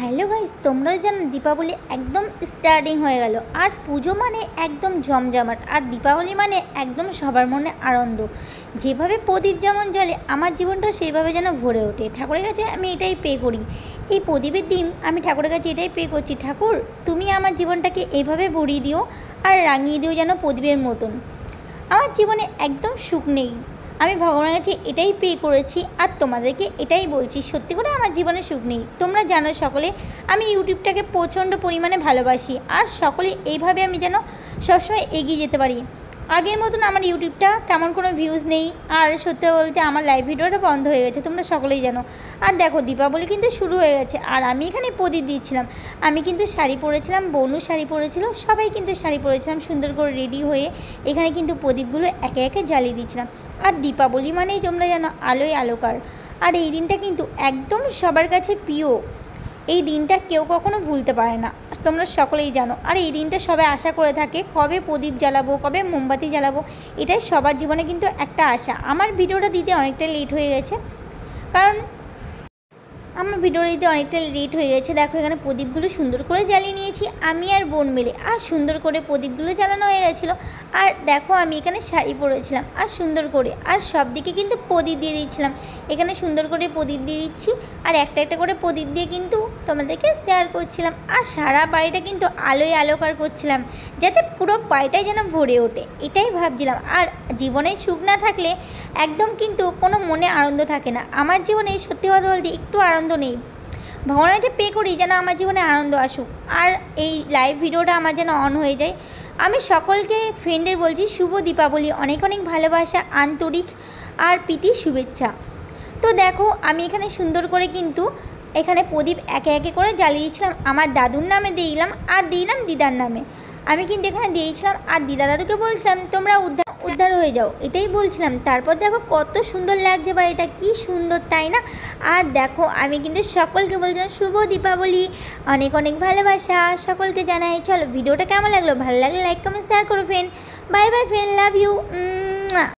Hello guys, তোমরা জানো দীপাবলি একদম স্টার্টিং হয়ে গেল। আর পুজো মানে একদম জমজমাট, আর দীপাবলি মানে একদম সবার মনে আনন্দ। যেভাবে প্রদীপ যেমন জ্বলে, আমার জীবনটা সেইভাবে যেন ভরে ওঠে। ঠাকুরের কাছে আমি এটাই পে করি। এই প্রদীপের দিন আমি ঠাকুরের কাছে এটাই পে করছি, ঠাকুর তুমি আমার জীবনটাকে এইভাবে ভরিয়ে দিও আর রাঙিয়ে দিও যেন প্রদীপের মতন। আমার জীবনে একদম সুখ নেই, আমি ভগবানের কাছে এটাই পে করেছি। আর তোমাদেরকে এটাই বলছি, সত্যি করে আমার জীবনে সুখ নেই। তোমরা জানো সকলে আমি ইউটিউবটাকে প্রচণ্ড পরিমাণে ভালোবাসি, আর সকলে এইভাবে আমি যেন সবসময় এগিয়ে যেতে পারি। আগের মতন আমার ইউটিউবটা তেমন কোনো ভিউজ নেই, আর সত্যি বলতে আমার লাইভ ভিডিওটা বন্ধ হয়ে গেছে, তোমরা সকলেই জানো। আর দেখো দীপাবলি কিন্তু শুরু হয়ে গেছে, আর আমি এখানে প্রদীপ দিচ্ছিলাম। আমি কিন্তু শাড়ি পরেছিলাম, বনু শাড়ি পরেছিল, সবাই কিন্তু শাড়ি পরেছিলাম, সুন্দর করে রেডি হয়ে এখানে কিন্তু প্রদীপগুলো একে একে জ্বালিয়ে দিচ্ছিলাম। আর দীপাবলি মানেই তোমরা জানো আলোয় আলোকার। আর এই দিনটা কিন্তু একদম সবার কাছে প্রিয়। এই দিনটা কেউ কখনো ভুলতে পারে না, তোমরা সকলেই জানো। আর এই দিনটা সবাই আশা করে থাকে কবে প্রদীপ জ্বালাবো, কবে মোমবাতি জ্বালাবো। এটাই সবার জীবনে কিন্তু একটা আশা। আমার ভিডিওটা দিতে অনেকটা লেট হয়ে গেছে, কারণ আমার ভিডিওটা দিতে অনেকটা লেট হয়ে গেছে। দেখো এখানে প্রদীপগুলো সুন্দর করে জ্বালিয়ে নিয়েছি আমি আর বোন মিলে, আর সুন্দর করে প্রদীপগুলো জ্বালানো হয়ে গেছিলো। আর দেখো আমি এখানে শাড়ি পরেছিলাম, আর সুন্দর করে আর সব দিকে কিন্তু প্রদীপ দিয়ে দিচ্ছিলাম। এখানে সুন্দর করে প্রদীপ দিয়ে দিচ্ছি, আর একটা একটা করে প্রদীপ দিয়ে কিন্তু তোমাদেরকে শেয়ার করছিলাম। আর সারা বাড়িটা কিন্তু আলোয় আলোকার করছিলাম, যাতে পুরো বাড়িটাই যেন ভরে ওঠে, এটাই ভাবছিলাম। আর জীবনে সুখ না থাকলে একদম কিন্তু কোনো মনে আনন্দ থাকে না। আমার জীবনে সত্যি কথা বলতে একটু আনন্দ নেই। ভগবানের যে পে করি যেন আমার জীবনে আনন্দ আসুক, আর এই লাইভ ভিডিওটা আমার যেন অন হয়ে যায়। আমি সকলকে ফ্রেন্ডের বলছি শুভ দীপাবলি, অনেক অনেক ভালোবাসা, আন্তরিক আর প্রীতি শুভেচ্ছা। তো দেখো আমি এখানে সুন্দর করে কিন্তু এখানে প্রদীপ একে একে করে জ্বালিয়েছিলাম। আমার দাদুর নামে দিলাম, আর দিলাম দিদার নামে। আমি কিন্তু এখানে দিয়েছিলাম, আর দিদা দাদুকে বলছিলাম তোমরা উদ্ধার হয়ে যাও, এটাই বলছিলাম। তারপর দেখো কত সুন্দর লাগছে বাড়িটা, কি সুন্দর তাই না? আর দেখো আমি কিন্তু সকলকে বলছিলাম শুভ দীপাবলি, অনেক অনেক ভালোবাসা সকলকে জানাই। চলো ভিডিওটা কেমন লাগলো, ভালো লাগলে লাইক কমেন্ট শেয়ার করো friend. Bye bye friend, love you.